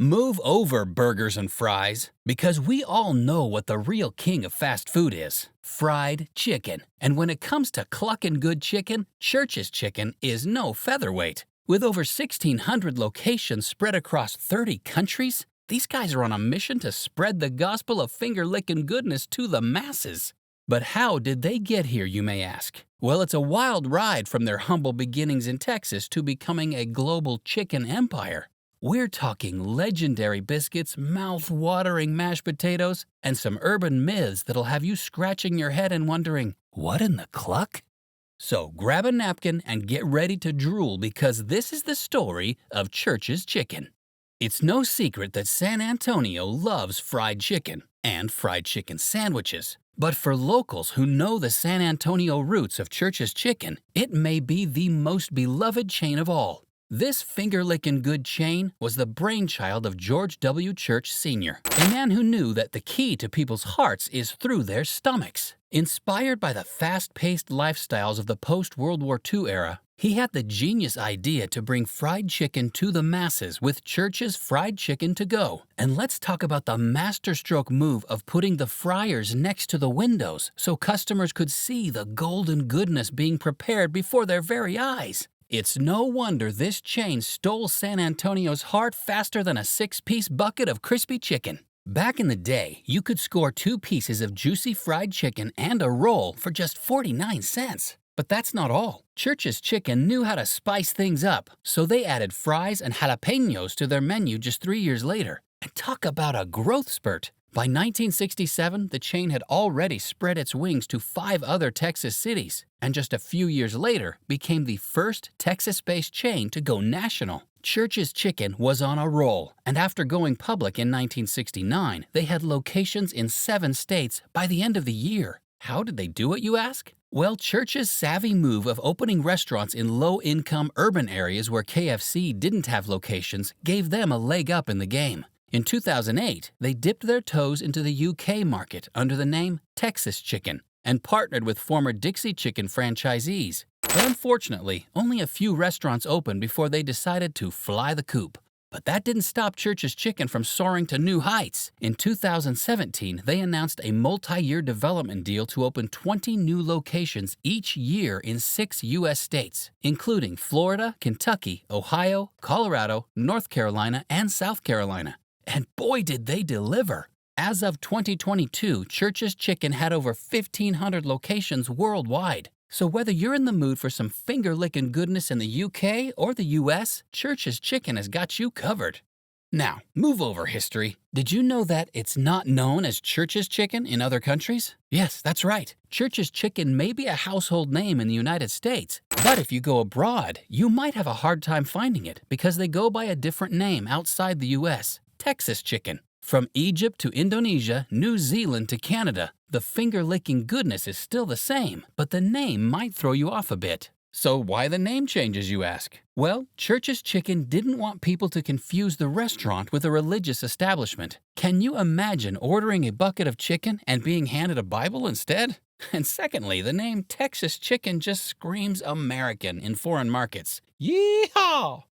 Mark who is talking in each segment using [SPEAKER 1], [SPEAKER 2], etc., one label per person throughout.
[SPEAKER 1] Move over burgers and fries, because we all know what the real king of fast food is: fried chicken. And when it comes to clucking good chicken, Church's Chicken is no featherweight. With over 1,600 locations spread across 30 countries, these guys are on a mission to spread the gospel of finger-licking goodness to the masses. But how did they get here, you may ask? Well, it's a wild ride from their humble beginnings in Texas to becoming a global chicken empire. We're talking legendary biscuits, mouth-watering mashed potatoes, and some urban myths that'll have you scratching your head and wondering, what in the cluck? So grab a napkin and get ready to drool, because this is the story of Church's Chicken. It's no secret that San Antonio loves fried chicken and fried chicken sandwiches. But for locals who know the San Antonio roots of Church's Chicken, it may be the most beloved chain of all. This finger-licking good chain was the brainchild of George W. Church Sr., a man who knew that the key to people's hearts is through their stomachs. Inspired by the fast-paced lifestyles of the post-World War II era, he had the genius idea to bring fried chicken to the masses with Church's Fried Chicken to Go. And let's talk about the masterstroke move of putting the fryers next to the windows so customers could see the golden goodness being prepared before their very eyes. It's no wonder this chain stole San Antonio's heart faster than a 6-piece bucket of crispy chicken. Back in the day, you could score 2 pieces of juicy fried chicken and a roll for just 49 cents. But that's not all. Church's Chicken knew how to spice things up, so they added fries and jalapenos to their menu just 3 years later. And talk about a growth spurt. By 1967, the chain had already spread its wings to 5 other Texas cities, and just a few years later became the first Texas-based chain to go national. Church's Chicken was on a roll, and after going public in 1969, they had locations in 7 states by the end of the year. How did they do it, you ask? Well, Church's savvy move of opening restaurants in low-income urban areas where KFC didn't have locations gave them a leg up in the game. In 2008, they dipped their toes into the UK market under the name Texas Chicken and partnered with former Dixie Chicken franchisees. But unfortunately, only a few restaurants opened before they decided to fly the coop. But that didn't stop Church's Chicken from soaring to new heights. In 2017, they announced a multi-year development deal to open 20 new locations each year in 6 U.S. states, including Florida, Kentucky, Ohio, Colorado, North Carolina, and South Carolina. And boy, did they deliver! As of 2022, Church's Chicken had over 1,500 locations worldwide. So whether you're in the mood for some finger-licking goodness in the UK or the US, Church's Chicken has got you covered. Now, move over history. Did you know that it's not known as Church's Chicken in other countries? Yes, that's right. Church's Chicken may be a household name in the United States, but if you go abroad, you might have a hard time finding it because they go by a different name outside the US. Texas Chicken. From Egypt to Indonesia, New Zealand to Canada, the finger-licking goodness is still the same, but the name might throw you off a bit. So why the name changes, you ask? Well, Church's Chicken didn't want people to confuse the restaurant with a religious establishment. Can you imagine ordering a bucket of chicken and being handed a Bible instead? And secondly, the name Texas Chicken just screams American in foreign markets. Yeehaw!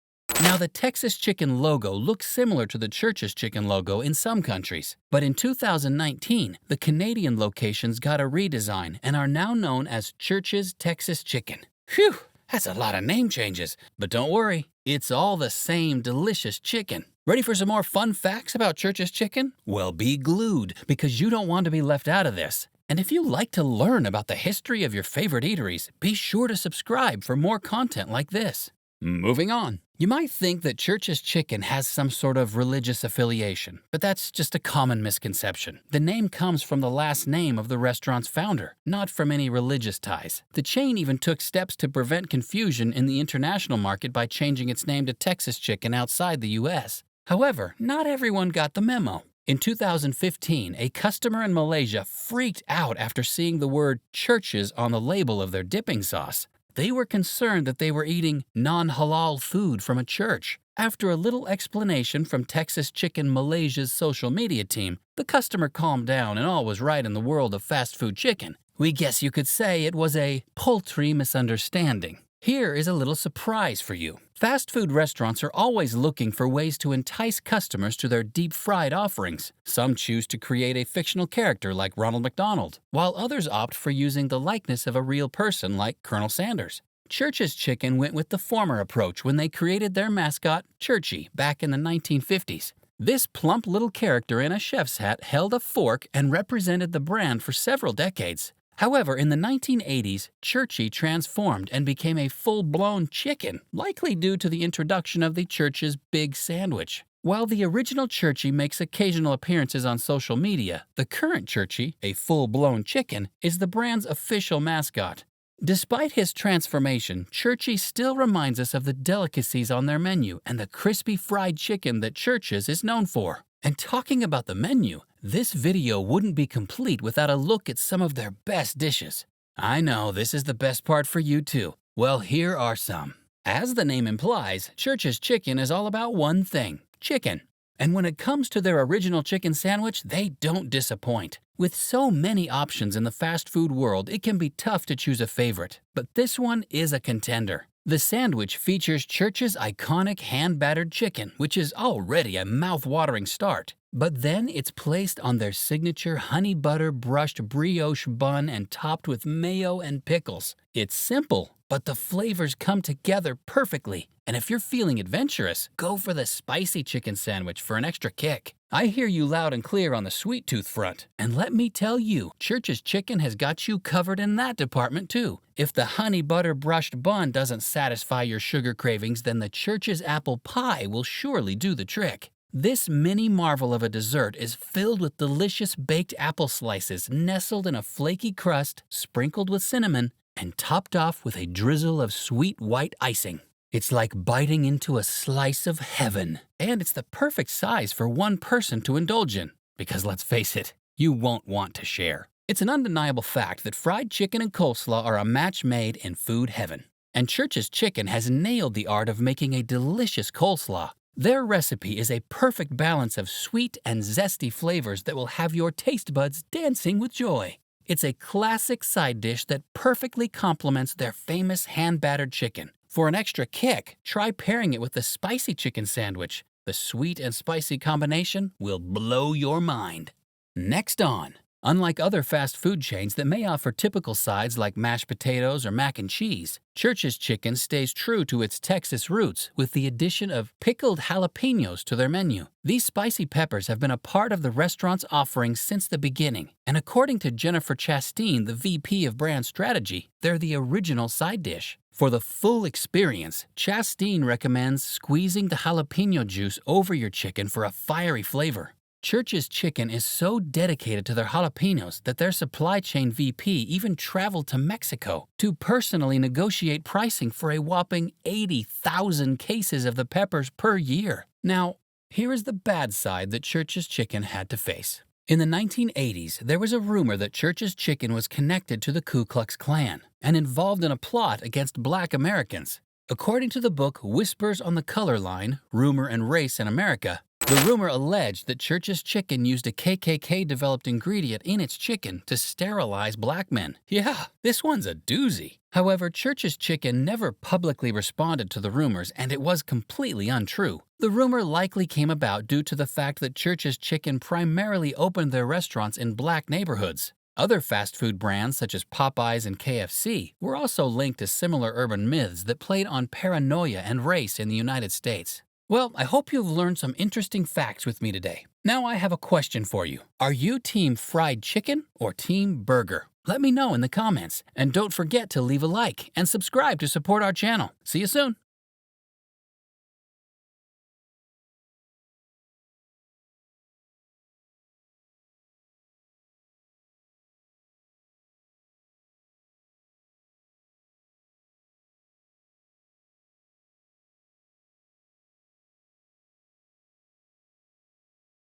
[SPEAKER 1] Now, the Texas Chicken logo looks similar to the Church's Chicken logo in some countries, but in 2019, the Canadian locations got a redesign and are now known as Church's Texas Chicken. Phew, that's a lot of name changes, but don't worry, it's all the same delicious chicken. Ready for some more fun facts about Church's Chicken? Well, be glued, because you don't want to be left out of this. And if you like to learn about the history of your favorite eateries, be sure to subscribe for more content like this. Moving on. You might think that Church's Chicken has some sort of religious affiliation, but that's just a common misconception. The name comes from the last name of the restaurant's founder, not from any religious ties. The chain even took steps to prevent confusion in the international market by changing its name to Texas Chicken outside the U.S. However, not everyone got the memo. In 2015, a customer in Malaysia freaked out after seeing the word Church's on the label of their dipping sauce. They were concerned that they were eating non-halal food from a church. After a little explanation from Texas Chicken Malaysia's social media team, the customer calmed down and all was right in the world of fast food chicken. We guess you could say it was a poultry misunderstanding. Here is a little surprise for you. Fast food restaurants are always looking for ways to entice customers to their deep-fried offerings. Some choose to create a fictional character like Ronald McDonald, while others opt for using the likeness of a real person like Colonel Sanders. Church's Chicken went with the former approach when they created their mascot, Churchy, back in the 1950s. This plump little character in a chef's hat held a fork and represented the brand for several decades. However, in the 1980s, Churchy transformed and became a full-blown chicken, likely due to the introduction of the Church's Big Sandwich. While the original Churchy makes occasional appearances on social media, the current Churchy, a full-blown chicken, is the brand's official mascot. Despite his transformation, Churchy still reminds us of the delicacies on their menu and the crispy fried chicken that Church's is known for. And talking about the menu, this video wouldn't be complete without a look at some of their best dishes. I know this is the best part for you too. Well, here are some. As the name implies, Church's Chicken is all about one thing: chicken. And when it comes to their original chicken sandwich, they don't disappoint. With so many options in the fast food world, it can be tough to choose a favorite, but this one is a contender. The sandwich features Church's iconic hand-battered chicken, which is already a mouth-watering start. But then it's placed on their signature honey butter brushed brioche bun and topped with mayo and pickles. It's simple, but the flavors come together perfectly. And if you're feeling adventurous, go for the spicy chicken sandwich for an extra kick. I hear you loud and clear on the sweet tooth front. And let me tell you, Church's Chicken has got you covered in that department too. If the honey butter brushed bun doesn't satisfy your sugar cravings, then the Church's apple pie will surely do the trick. This mini marvel of a dessert is filled with delicious baked apple slices nestled in a flaky crust, sprinkled with cinnamon, and topped off with a drizzle of sweet white icing. It's like biting into a slice of heaven. And it's the perfect size for one person to indulge in. Because let's face it, you won't want to share. It's an undeniable fact that fried chicken and coleslaw are a match made in food heaven. And Church's Chicken has nailed the art of making a delicious coleslaw. Their recipe is a perfect balance of sweet and zesty flavors that will have your taste buds dancing with joy. It's a classic side dish that perfectly complements their famous hand-battered chicken. For an extra kick, try pairing it with the spicy chicken sandwich. The sweet and spicy combination will blow your mind. Next on, unlike other fast food chains that may offer typical sides like mashed potatoes or mac and cheese, Church's Chicken stays true to its Texas roots with the addition of pickled jalapenos to their menu. These spicy peppers have been a part of the restaurant's offerings since the beginning, and according to Jennifer Chastain, the VP of Brand Strategy, they're the original side dish. For the full experience, Chastain recommends squeezing the jalapeno juice over your chicken for a fiery flavor. Church's Chicken is so dedicated to their jalapenos that their supply chain VP even traveled to Mexico to personally negotiate pricing for a whopping 80,000 cases of the peppers per year. Now, here is the bad side that Church's Chicken had to face. In the 1980s, there was a rumor that Church's Chicken was connected to the Ku Klux Klan and involved in a plot against Black Americans. According to the book Whispers on the Color Line, Rumor and Race in America, the rumor alleged that Church's Chicken used a KKK-developed ingredient in its chicken to sterilize black men. Yeah, this one's a doozy. However, Church's Chicken never publicly responded to the rumors, and it was completely untrue. The rumor likely came about due to the fact that Church's Chicken primarily opened their restaurants in black neighborhoods. Other fast food brands such as Popeyes and KFC were also linked to similar urban myths that played on paranoia and race in the United States. Well, I hope you've learned some interesting facts with me today. Now I have a question for you. Are you team fried chicken or team burger? Let me know in the comments. And don't forget to leave a like and subscribe to support our channel. See you soon.